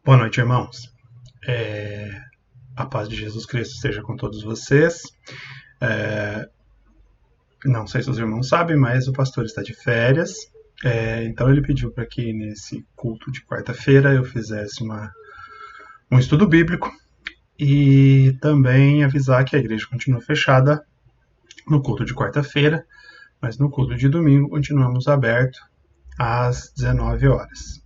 Boa noite, irmãos. A paz de Jesus Cristo esteja com todos vocês. Não sei se os irmãos sabem, mas o pastor está de férias. Então ele pediu para que nesse culto de quarta-feira eu fizesse um estudo bíblico e também avisar que a igreja continua fechada no culto de quarta-feira, mas no culto de domingo continuamos aberto às 19 horas.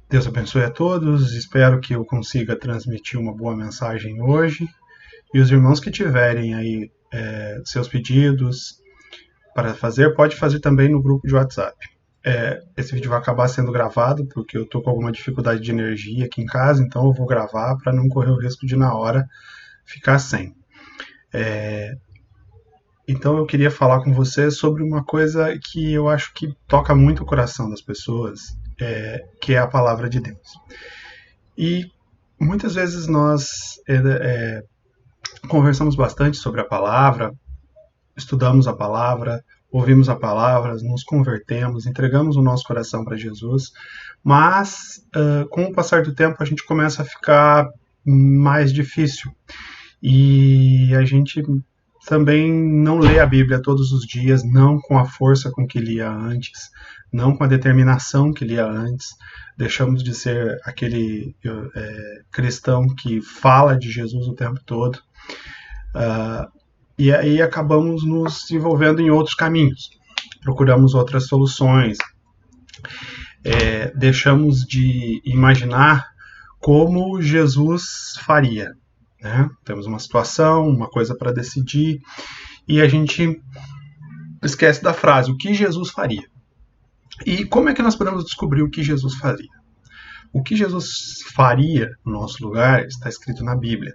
Deus abençoe a todos, espero que eu consiga transmitir uma boa mensagem hoje. E os irmãos que tiverem aí seus pedidos para fazer, pode fazer também no grupo de WhatsApp. Esse vídeo vai acabar sendo gravado, porque eu estou com alguma dificuldade de energia aqui em casa, então eu vou gravar para não correr o risco de na hora ficar sem. Então eu queria falar com vocês sobre uma coisa que eu acho que toca muito o coração das pessoas, que é a palavra de Deus. E muitas vezes nós conversamos bastante sobre a palavra, estudamos a palavra, ouvimos a palavra, nos convertemos, entregamos o nosso coração para Jesus, mas com o passar do tempo a gente começa a ficar mais difícil e a gente também não lê a Bíblia todos os dias, não com a força com que lia antes, não com a determinação que lia antes. Deixamos de ser aquele cristão que fala de Jesus o tempo todo. E aí acabamos nos envolvendo em outros caminhos. Procuramos outras soluções. Deixamos de imaginar como Jesus faria. Né? Temos uma situação, uma coisa para decidir, e a gente esquece da frase, o que Jesus faria? E como é que nós podemos descobrir o que Jesus faria? O que Jesus faria no nosso lugar está escrito na Bíblia.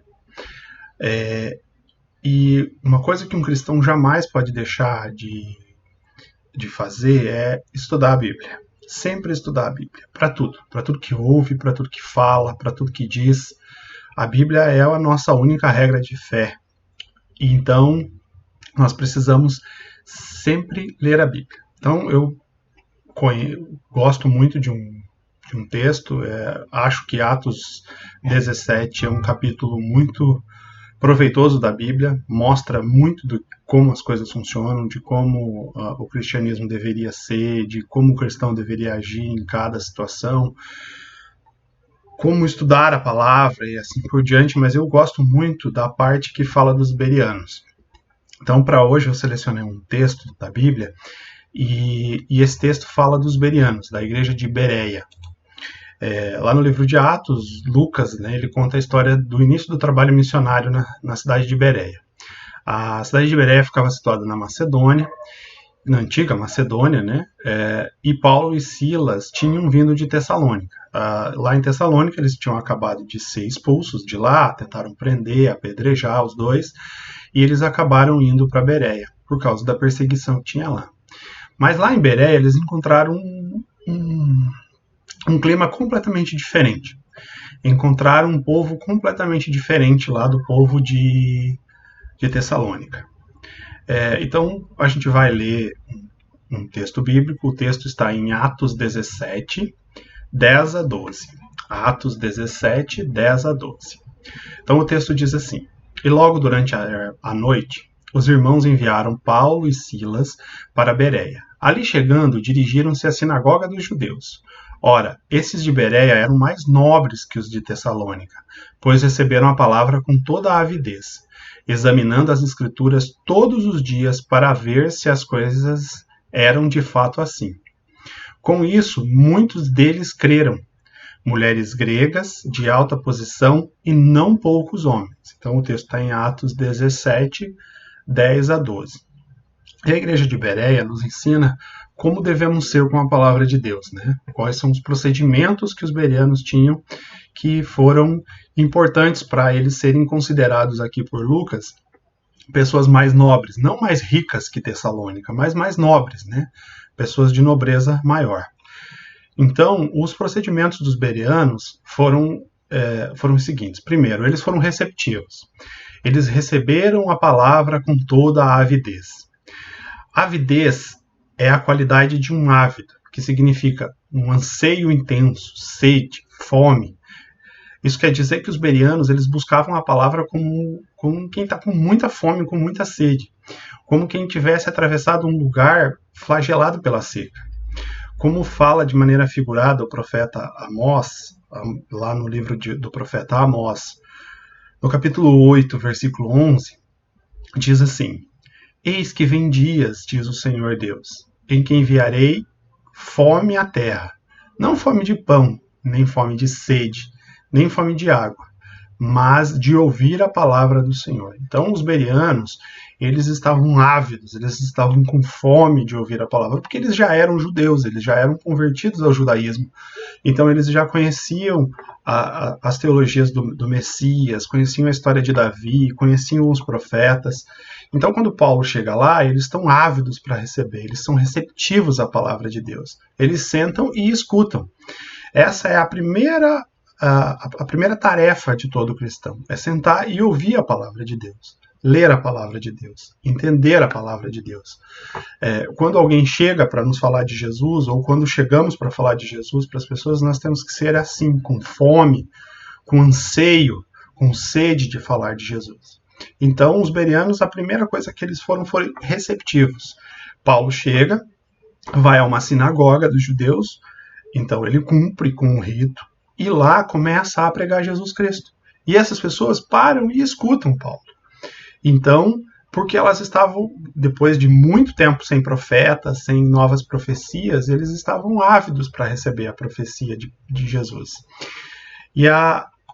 E uma coisa que um cristão jamais pode deixar de fazer é estudar a Bíblia. Sempre estudar a Bíblia, para tudo que ouve, para tudo que fala, para tudo que diz. A Bíblia é a nossa única regra de fé. E então, nós precisamos sempre ler a Bíblia. Então, eu gosto muito de um texto, acho que Atos 17 é um capítulo muito proveitoso da Bíblia, mostra muito de como as coisas funcionam, de como o cristianismo deveria ser, de como o cristão deveria agir em cada situação, como estudar a palavra e assim por diante, mas eu gosto muito da parte que fala dos bereanos. Então, para hoje, eu selecionei um texto da Bíblia, e esse texto fala dos bereanos, da igreja de Bereia. Lá no livro de Atos, Lucas, né, ele conta a história do início do trabalho missionário na cidade de Bereia. A cidade de Bereia ficava situada na Macedônia, na antiga Macedônia, né? E Paulo e Silas tinham vindo de Tessalônica. Lá em Tessalônica eles tinham acabado de ser expulsos de lá, tentaram prender, apedrejar os dois, e eles acabaram indo para Bereia, por causa da perseguição que tinha lá. Mas lá em Bereia eles encontraram um clima completamente diferente. Encontraram um povo completamente diferente lá do povo de Tessalônica. Então, a gente vai ler um texto bíblico. O texto está em Atos 17, 10 a 12. Atos 17, 10 a 12. Então, o texto diz assim: E logo durante a noite, os irmãos enviaram Paulo e Silas para Bereia. Ali chegando, dirigiram-se à sinagoga dos judeus. Ora, esses de Bereia eram mais nobres que os de Tessalônica, pois receberam a palavra com toda a avidez, examinando as escrituras todos os dias para ver se as coisas eram de fato assim. Com isso, muitos deles creram, mulheres gregas de alta posição e não poucos homens. Então o texto está em Atos 17, 10 a 12. E a igreja de Bereia nos ensina como devemos ser com a palavra de Deus, né? Quais são os procedimentos que os bereanos tinham que foram importantes para eles serem considerados aqui por Lucas pessoas mais nobres, não mais ricas que Tessalônica, mas mais nobres, né? Pessoas de nobreza maior. Então, os procedimentos dos bereanos foram os seguintes. Primeiro, eles foram receptivos. Eles receberam a palavra com toda a avidez. Avidez é a qualidade de um ávido, que significa um anseio intenso, sede, fome, Isso quer dizer que os bereanos eles buscavam a palavra como quem está com muita fome, com muita sede, como quem tivesse atravessado um lugar flagelado pela seca. Como fala de maneira figurada o profeta Amós, lá no livro do profeta Amós, no capítulo 8, versículo 11, diz assim: Eis que vem dias, diz o Senhor Deus, em que enviarei fome à terra, não fome de pão, nem fome de sede, nem fome de água, mas de ouvir a palavra do Senhor. Então os bereanos, eles estavam ávidos, eles estavam com fome de ouvir a palavra, porque eles já eram judeus, eles já eram convertidos ao judaísmo. Então eles já conheciam as teologias do Messias, conheciam a história de Davi, conheciam os profetas. Então quando Paulo chega lá, eles estão ávidos para receber, eles são receptivos à palavra de Deus. Eles sentam e escutam. Essa é a primeira tarefa de todo cristão, é sentar e ouvir a palavra de Deus, ler a palavra de Deus, entender a palavra de Deus. Quando alguém chega para nos falar de Jesus, ou quando chegamos para falar de Jesus para as pessoas, nós temos que ser assim, com fome, com anseio, com sede de falar de Jesus. Então, os bereanos, a primeira coisa que eles foram receptivos. Paulo chega, vai a uma sinagoga dos judeus, então ele cumpre com o rito, e lá começa a pregar Jesus Cristo. E essas pessoas param e escutam Paulo. Então, porque elas estavam, depois de muito tempo sem profetas, sem novas profecias, eles estavam ávidos para receber a profecia de Jesus. E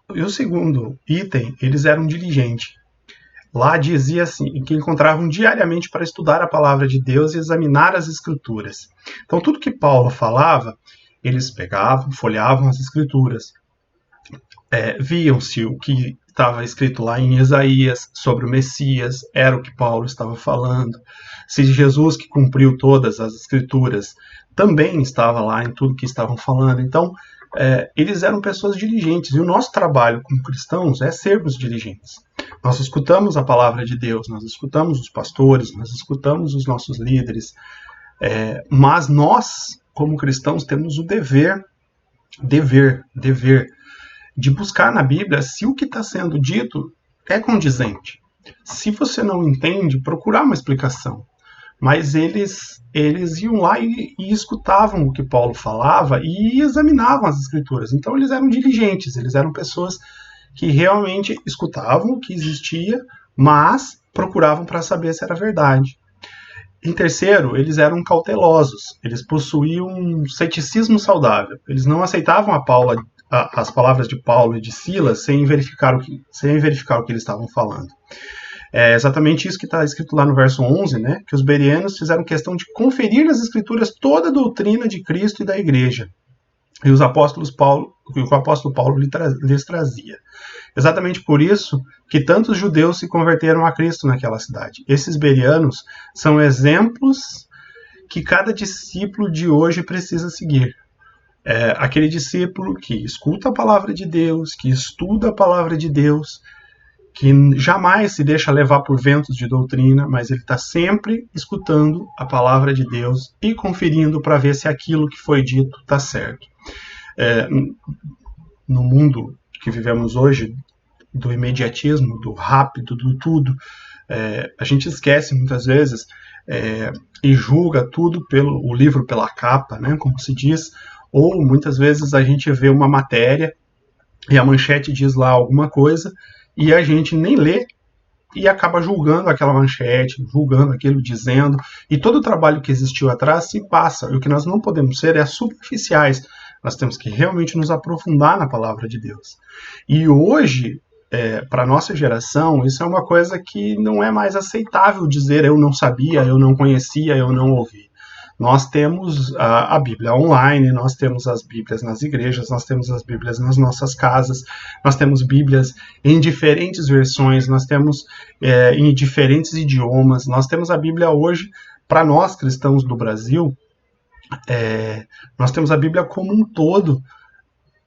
o segundo item, eles eram diligentes. Lá dizia assim, que encontravam diariamente para estudar a palavra de Deus e examinar as escrituras. Então, tudo que Paulo falava, eles pegavam, folheavam as escrituras, viam se o que estava escrito lá em Isaías sobre o Messias era o que Paulo estava falando, se Jesus, que cumpriu todas as escrituras, também estava lá em tudo que estavam falando. Então, eles eram pessoas diligentes, e o nosso trabalho como cristãos é sermos diligentes. Nós escutamos a palavra de Deus, nós escutamos os pastores, nós escutamos os nossos líderes, mas nós, como cristãos, temos o dever de buscar na Bíblia se o que está sendo dito é condizente. Se você não entende, procurar uma explicação. Mas eles iam lá e escutavam o que Paulo falava e examinavam as escrituras. Então eles eram diligentes, eles eram pessoas que realmente escutavam o que existia, mas procuravam para saber se era verdade. Em terceiro, eles eram cautelosos, eles possuíam um ceticismo saudável. Eles não aceitavam as palavras de Paulo e de Silas sem verificar o que eles estavam falando. É exatamente isso que está escrito lá no verso 11, né? Que os bereanos fizeram questão de conferir nas escrituras toda a doutrina de Cristo e da igreja. E o apóstolo Paulo lhes trazia. Exatamente por isso que tantos judeus se converteram a Cristo naquela cidade. Esses bereanos são exemplos que cada discípulo de hoje precisa seguir. Aquele discípulo que escuta a palavra de Deus, que estuda a palavra de Deus, que jamais se deixa levar por ventos de doutrina, mas ele está sempre escutando a palavra de Deus e conferindo para ver se aquilo que foi dito está certo. No mundo que vivemos hoje, do imediatismo, do rápido, do tudo, a gente esquece muitas vezes e julga tudo o livro pela capa, né, como se diz, ou muitas vezes a gente vê uma matéria e a manchete diz lá alguma coisa e a gente nem lê e acaba julgando aquela manchete, julgando aquilo, dizendo, e todo o trabalho que existiu atrás se passa. E o que nós não podemos ser é superficiais. Nós temos que realmente nos aprofundar na palavra de Deus. E hoje, para a nossa geração, isso é uma coisa que não é mais aceitável dizer eu não sabia, eu não conhecia, eu não ouvi. Nós temos a Bíblia online, nós temos as Bíblias nas igrejas, nós temos as Bíblias nas nossas casas, nós temos Bíblias em diferentes versões, nós temos em diferentes idiomas, nós temos a Bíblia hoje, para nós cristãos do Brasil, nós temos a Bíblia como um todo,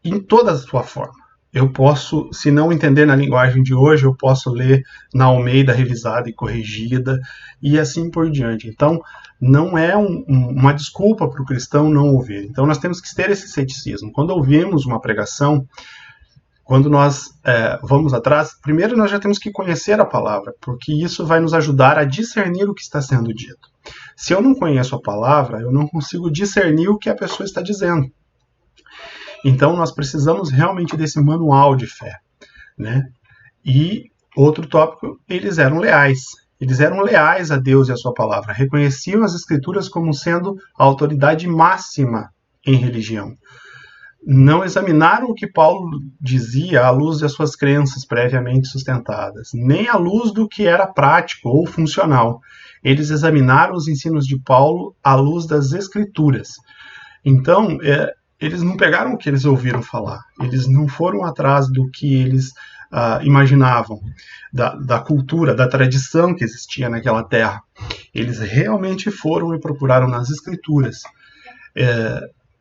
em toda a sua forma. Eu posso, se não entender na linguagem de hoje, eu posso ler na Almeida revisada e corrigida, e assim por diante. Então, não é uma desculpa para o cristão não ouvir. Então, nós temos que ter esse ceticismo. Quando ouvimos uma pregação, quando nós vamos atrás, primeiro nós já temos que conhecer a palavra, porque isso vai nos ajudar a discernir o que está sendo dito. Se eu não conheço a palavra, eu não consigo discernir o que a pessoa está dizendo. Então nós precisamos realmente desse manual de fé, né? E outro tópico, eles eram leais. Eles eram leais a Deus e a sua palavra, reconheciam as Escrituras como sendo a autoridade máxima em religião. Não examinaram o que Paulo dizia à luz das suas crenças previamente sustentadas, nem à luz do que era prático ou funcional. Eles examinaram os ensinos de Paulo à luz das Escrituras. Então, eles não pegaram o que eles ouviram falar, eles não foram atrás do que eles imaginavam, da cultura, da tradição que existia naquela terra. Eles realmente foram e procuraram nas Escrituras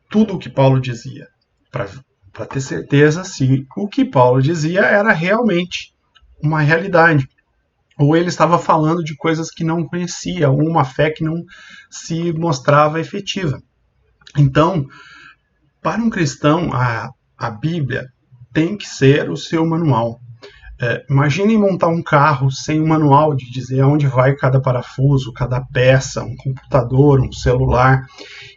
tudo o que Paulo dizia, para ter certeza se o que Paulo dizia era realmente uma realidade, ou ele estava falando de coisas que não conhecia, ou uma fé que não se mostrava efetiva. Então, para um cristão, a Bíblia tem que ser o seu manual. Imaginem montar um carro sem um manual de dizer aonde vai cada parafuso, cada peça, um computador, um celular.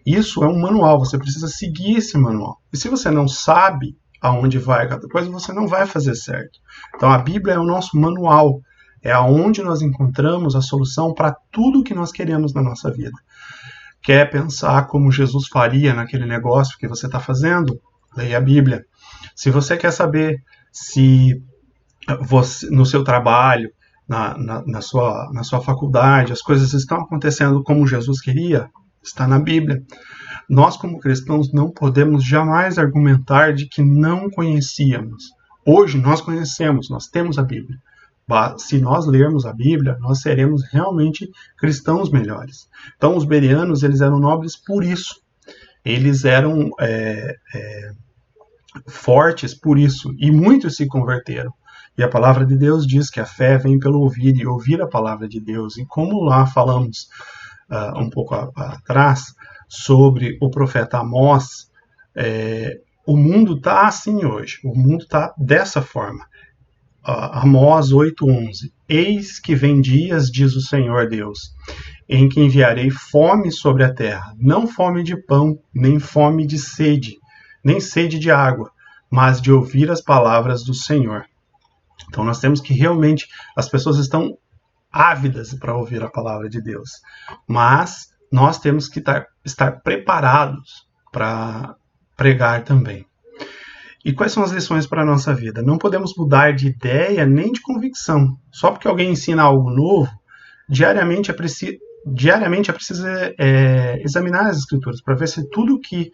Isso é um manual, você precisa seguir esse manual. E se você não sabe aonde vai cada coisa, você não vai fazer certo. Então a Bíblia é o nosso manual, é aonde nós encontramos a solução para tudo que nós queremos na nossa vida. Quer pensar como Jesus faria naquele negócio que você está fazendo? Leia a Bíblia. Se você quer saber se você, no seu trabalho, na sua faculdade, as coisas estão acontecendo como Jesus queria, está na Bíblia. Nós, como cristãos, não podemos jamais argumentar de que não conhecíamos. Hoje nós conhecemos, nós temos a Bíblia. Se nós lermos a Bíblia, nós seremos realmente cristãos melhores. Então, os bereanos, eles eram nobres por isso. Eles eram fortes por isso. E muitos se converteram. E a palavra de Deus diz que a fé vem pelo ouvir e ouvir a palavra de Deus. E como lá falamos um pouco atrás sobre o profeta Amós, o mundo está assim hoje. O mundo está dessa forma. Amós 8:11. Eis que vem dias, diz o Senhor Deus, em que enviarei fome sobre a terra, não fome de pão, nem fome de sede, nem sede de água, mas de ouvir as palavras do Senhor. Então nós temos que realmente, as pessoas estão ávidas para ouvir a palavra de Deus, mas nós temos que estar preparados para pregar também. E quais são as lições para a nossa vida? Não podemos mudar de ideia nem de convicção. Só porque alguém ensina algo novo, diariamente é preciso examinar as Escrituras para ver se tudo que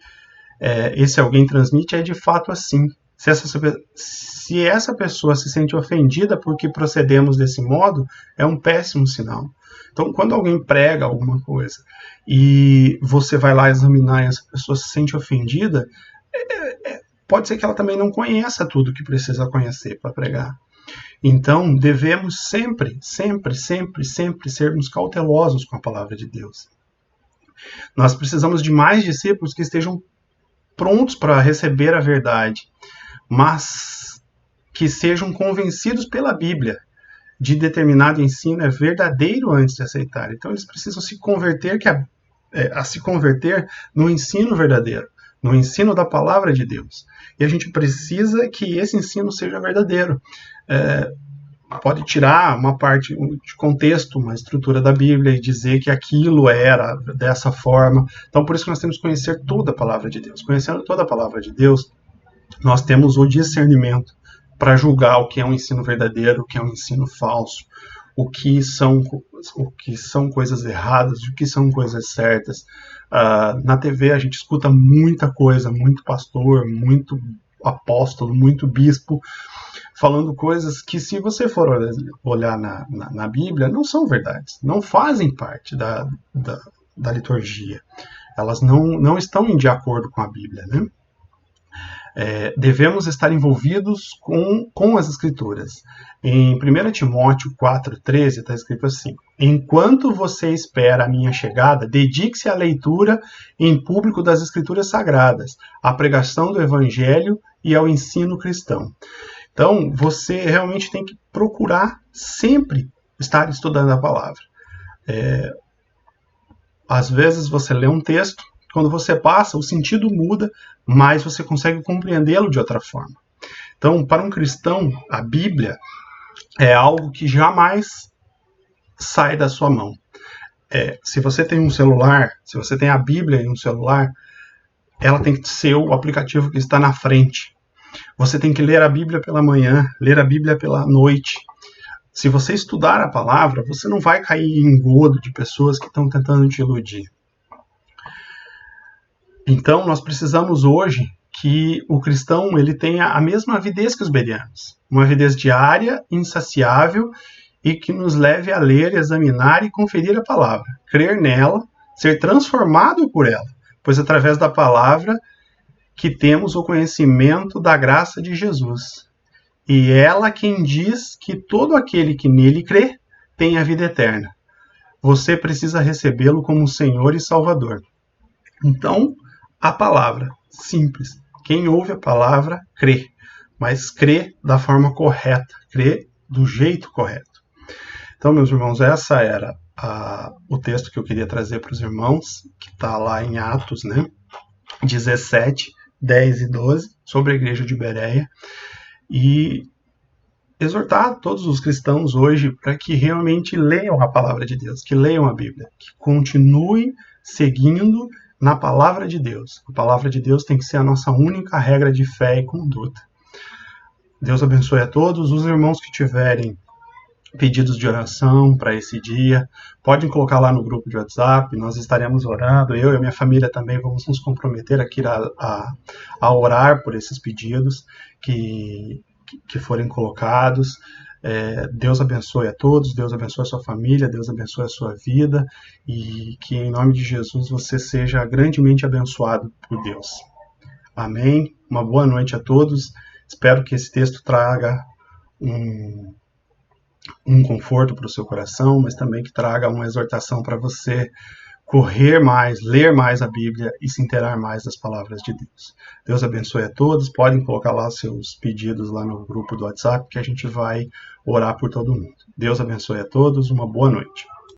esse alguém transmite é de fato assim. Se essa pessoa se sente ofendida porque procedemos desse modo, é um péssimo sinal. Então, quando alguém prega alguma coisa e você vai lá examinar e essa pessoa se sente ofendida, pode ser que ela também não conheça tudo que precisa conhecer para pregar. Então, devemos sempre sermos cautelosos com a palavra de Deus. Nós precisamos de mais discípulos que estejam prontos para receber a verdade, mas que sejam convencidos pela Bíblia de determinado ensino é verdadeiro antes de aceitar. Então, eles precisam se converter se converter no ensino verdadeiro, no ensino da palavra de Deus. E a gente precisa que esse ensino seja verdadeiro. Pode tirar uma parte de contexto, uma estrutura da Bíblia e dizer que aquilo era dessa forma. Então, por isso que nós temos que conhecer toda a palavra de Deus. Conhecendo toda a palavra de Deus, nós temos o discernimento para julgar o que é um ensino verdadeiro, o que é um ensino falso, o que são coisas erradas, o que são coisas certas. Na TV a gente escuta muita coisa, muito pastor, muito apóstolo, muito bispo, falando coisas que, se você for olhar na Bíblia, não são verdades, não fazem parte da liturgia. Elas não estão de acordo com a Bíblia, né? Devemos estar envolvidos com as Escrituras. Em 1 Timóteo 4,13 está escrito assim: enquanto você espera a minha chegada, dedique-se à leitura em público das Escrituras Sagradas, à pregação do Evangelho e ao ensino cristão. Então, você realmente tem que procurar sempre estar estudando a palavra. Às vezes você lê um texto, quando você passa, o sentido muda, mas você consegue compreendê-lo de outra forma. Então, para um cristão, a Bíblia é algo que jamais sai da sua mão. Se você tem um celular, se você tem a Bíblia em um celular, ela tem que ser o aplicativo que está na frente. Você tem que ler a Bíblia pela manhã, ler a Bíblia pela noite. Se você estudar a palavra, você não vai cair em engodo de pessoas que estão tentando te iludir. Então, nós precisamos hoje que o cristão ele tenha a mesma avidez que os bereanos. Uma avidez diária, insaciável, e que nos leve a ler, examinar e conferir a palavra, crer nela, ser transformado por ela, pois através da palavra que temos o conhecimento da graça de Jesus. E ela quem diz que todo aquele que nele crê tem a vida eterna. Você precisa recebê-lo como Senhor e Salvador. Então, a palavra, simples. Quem ouve a palavra, crê. Mas crê da forma correta, crê do jeito correto. Então, meus irmãos, essa era o texto que eu queria trazer para os irmãos, que está lá em Atos, né? 17, 10 e 12, sobre a igreja de Bereia. E exortar todos os cristãos hoje para que realmente leiam a palavra de Deus, que leiam a Bíblia, que continuem seguindo na palavra de Deus. A palavra de Deus tem que ser a nossa única regra de fé e conduta. Deus abençoe a todos. Os irmãos que tiverem pedidos de oração para esse dia, podem colocar lá no grupo de WhatsApp, nós estaremos orando, eu e a minha família também vamos nos comprometer aqui a orar por esses pedidos que forem colocados. Deus abençoe a todos, Deus abençoe a sua família, Deus abençoe a sua vida e que em nome de Jesus você seja grandemente abençoado por Deus. Amém? Uma boa noite a todos, espero que esse texto traga um conforto para o seu coração, mas também que traga uma exortação para você correr mais, ler mais a Bíblia e se inteirar mais das palavras de Deus. Deus abençoe a todos, podem colocar lá seus pedidos lá no grupo do WhatsApp que a gente vai orar por todo mundo. Deus abençoe a todos, uma boa noite.